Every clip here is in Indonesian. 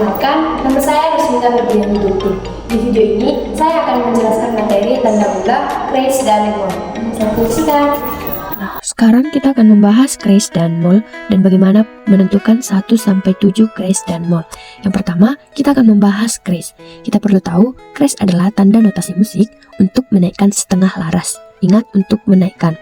Perkenalkan, nama saya Rusmita Febriani Tuti. Di video ini, saya akan menjelaskan materi tanda bulan, crash, dan mol. Saya fungsikan. Sekarang kita akan membahas crash dan mol dan bagaimana menentukan 1-7 crash dan mol. Yang pertama, kita akan membahas crash. Kita perlu tahu, crash adalah tanda notasi musik untuk menaikkan setengah laras. Ingat untuk menaikkan.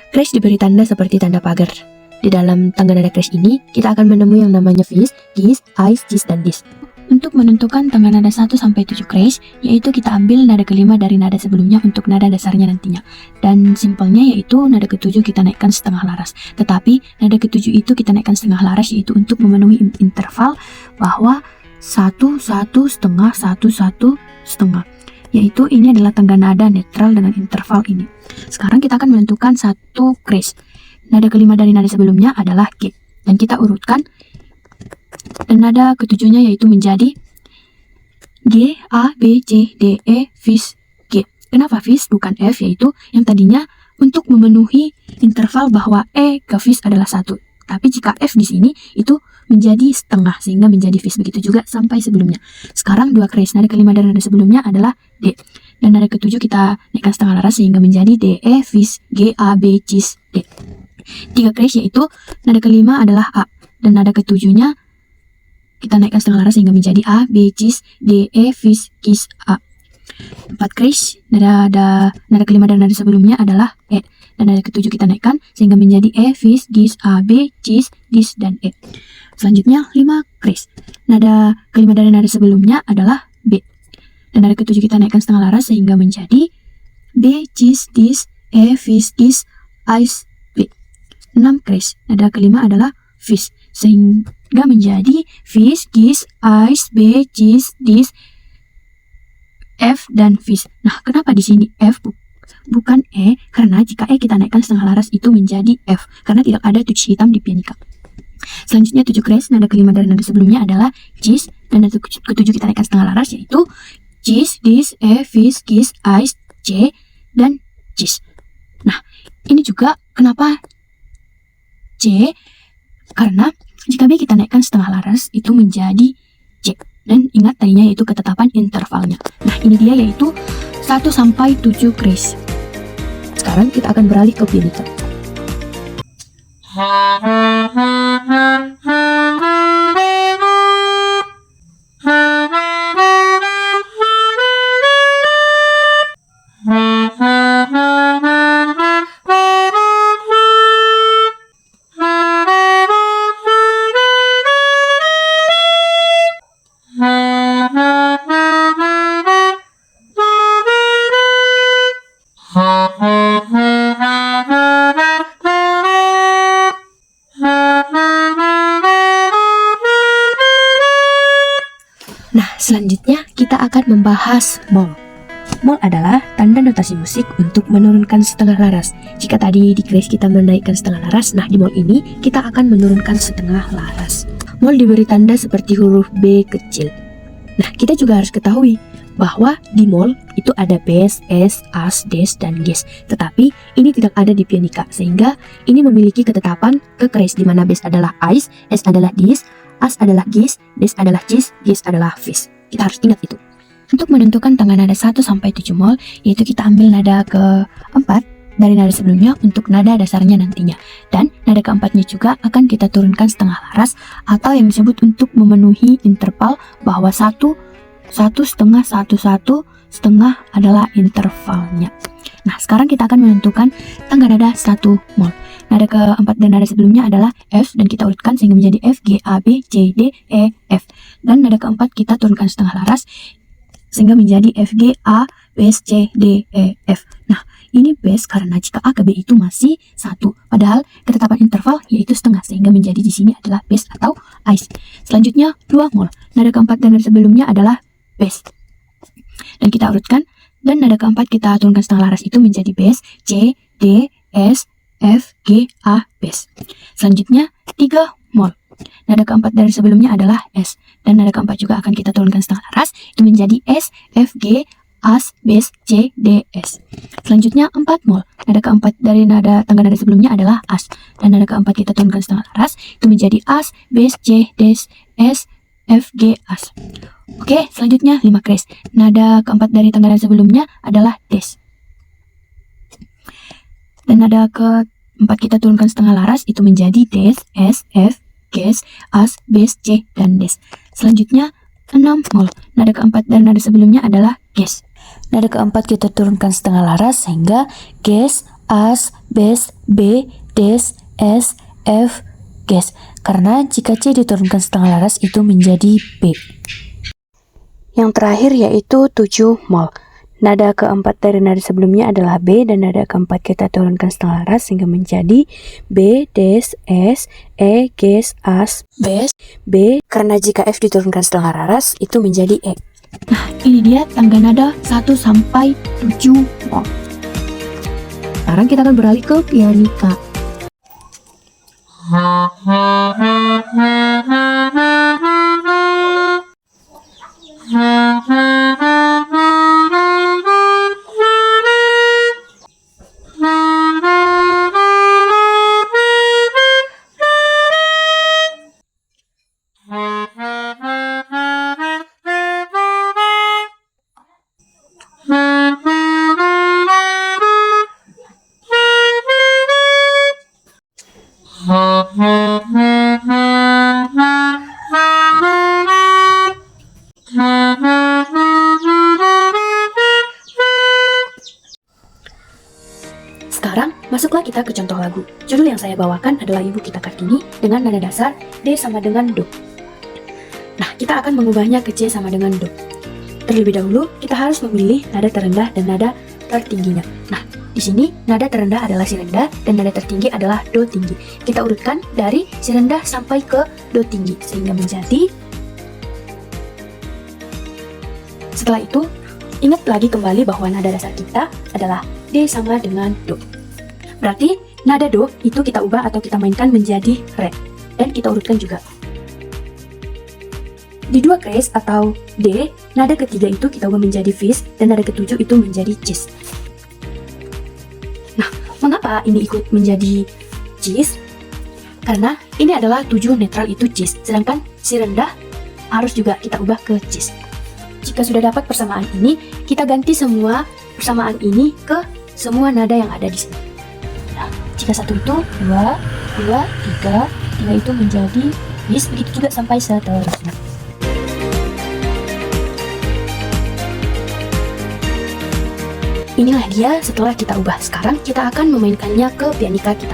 Crash diberi tanda seperti tanda pagar. Di dalam tangga nada crash ini, kita akan menemui yang namanya vis, gis, ais, cis, dan dis. Untuk menentukan tangga nada 1-7 crash, yaitu kita ambil nada kelima dari nada sebelumnya untuk nada dasarnya nantinya. Dan simpelnya yaitu nada ketujuh kita naikkan setengah laras. Tetapi nada ketujuh itu kita naikkan setengah laras yaitu untuk memenuhi interval bahwa 1-1 setengah 1-1 setengah. Yaitu ini adalah tangga nada netral dengan interval ini. Sekarang kita akan menentukan satu crash. Nada kelima dari nada sebelumnya adalah G. Dan kita urutkan. Dan nada ketujuhnya yaitu menjadi G, A, B, C, D, E, Fis, G. Kenapa Fis bukan F? Yaitu yang tadinya untuk memenuhi interval bahwa E ke Fis adalah 1. Tapi jika F di sini itu menjadi setengah sehingga menjadi Fis. Begitu juga sampai sebelumnya. Sekarang dua crash. Nada kelima dari nada sebelumnya adalah D. Dan nada ketujuh kita naikkan setengah laras sehingga menjadi D, E, Fis, G, A, B, Cis, D. Tiga crash yaitu nada kelima adalah A. Dan nada ketujuhnya kita naikkan setengah laras sehingga menjadi A, B, Cis, D, E, Fis, Gis, A. 4 crash, nada kelima dan nada sebelumnya adalah E. Dan nada ketujuh kita naikkan sehingga menjadi E, Fis, Gis, A, B, Cis, Dis, dan E. Selanjutnya 5 crash. Nada kelima dari nada sebelumnya adalah B. Dan nada ketujuh kita naikkan setengah laras sehingga menjadi B, Cis, Dis, E, Fis, Gis, Ais, B. 6 crash. Nada kelima adalah Fis sehingga menjadi Fis, Gis, Ais, B, Cis, Dis, F, dan Fis. Nah, kenapa di sini F bukan E? Karena jika E kita naikkan setengah laras itu menjadi F karena tidak ada tuj hitam di pianika. Selanjutnya 7 crash. Nada kelima dari nada sebelumnya adalah Cis dan nada ketujuh kita naikkan setengah laras yaitu Cis, Dis, E, Fis, Gis, Ais, C, dan Cis. Nah, ini juga kenapa C? Karena jika B kita naikkan setengah laras itu menjadi C. Dan ingat tadinya yaitu ketetapan intervalnya. Nah, ini dia yaitu 1-7 crash. Sekarang kita akan beralih ke pianika. Nah, selanjutnya kita akan membahas mol. Mol adalah tanda notasi musik untuk menurunkan setengah laras. Jika tadi di crash kita menaikkan setengah laras, nah di mol ini kita akan menurunkan setengah laras. Mol diberi tanda seperti huruf B kecil. Nah, kita juga harus ketahui bahwa di mol itu ada bass, es, as, des, dan ges. Tetapi ini tidak ada di pianika, sehingga ini memiliki ketetapan ke crash di mana bass adalah ais, es adalah dis, as adalah gis, des adalah cis, gis adalah fis. Kita harus ingat itu. Untuk menentukan tangga nada 1-7 mol, yaitu kita ambil nada keempat dari nada sebelumnya untuk nada dasarnya nantinya. Dan nada keempatnya juga akan kita turunkan setengah laras atau yang disebut untuk memenuhi interval bahwa 1 setengah 1 setengah adalah intervalnya. Nah, sekarang kita akan menentukan tangga nada 1 mol. Nada keempat dan nada sebelumnya adalah F dan kita urutkan sehingga menjadi F, G, A, B, C, D, E, F. Dan nada keempat kita turunkan setengah laras sehingga menjadi F, G, A, B, C, D, E, F. Nah, ini bass karena jika A ke B itu masih 1. Padahal ketetapan interval yaitu setengah sehingga menjadi di sini adalah bass atau ais. Selanjutnya 2 mol. Nada keempat dan nada sebelumnya adalah bass. Dan kita urutkan dan nada keempat kita turunkan setengah laras itu menjadi bass, C, D, S, F, G, A, bass. Selanjutnya 3 mol. Nada keempat dari sebelumnya adalah S. Dan nada keempat juga akan kita turunkan setengah laras. Itu menjadi S, F, G, As, Bass, C, D, S. Selanjutnya 4 mol. Nada keempat dari tangga nada sebelumnya adalah As. Dan nada keempat kita turunkan setengah laras. Itu menjadi As, Bass, C, Des, S, F, G, As. Oke, selanjutnya 5 kres. Nada keempat dari tangga nada sebelumnya adalah Des. Dan nada keempat kita turunkan setengah laras, itu menjadi Des, S, F, Ges, As, Bes, C, dan Des. Selanjutnya 6 mol. Nada keempat dari nada sebelumnya adalah Ges. Nada keempat kita turunkan setengah laras sehingga Ges, As, Bes, B, Des, S, F, Ges. Karena jika C diturunkan setengah laras itu menjadi B. Yang terakhir yaitu 7 mol. Nada keempat dari nada sebelumnya adalah B dan nada keempat kita turunkan setengah laras sehingga menjadi B, Des, S, E, Ges, As, Bes, B. Karena jika F diturunkan setengah laras itu menjadi E. Nah, ini dia tangga nada 1 sampai 7 mol. Sekarang kita akan beralih ke pianika. Sekarang, masuklah kita ke contoh lagu. Judul yang saya bawakan adalah Ibu Kita Kartini dengan nada dasar D sama dengan Do. Nah, kita akan mengubahnya ke C sama dengan Do. Terlebih dahulu, kita harus memilih nada terendah dan nada tertingginya. Nah, di sini nada terendah adalah si rendah dan nada tertinggi adalah Do tinggi. Kita urutkan dari si rendah sampai ke Do tinggi sehingga menjadi. Setelah itu, ingat lagi kembali bahwa nada dasar kita adalah D sama dengan Do. Berarti nada Do itu kita ubah atau kita mainkan menjadi Re. Dan kita urutkan juga. Di 2 kres atau D, nada ketiga itu kita ubah menjadi Fis dan nada ketujuh itu menjadi Cis. Nah, mengapa ini ikut menjadi Cis? Karena ini adalah 7 netral itu Cis, sedangkan si rendah harus juga kita ubah ke Cis. Jika sudah dapat persamaan ini, kita ganti semua persamaan ini ke semua nada yang ada di sini. Nah, jika 1 itu 2, 2, 3, 3 itu menjadi Fis, begitu juga sampai seterusnya. Inilah dia setelah kita ubah. Sekarang kita akan memainkannya ke pianika kita.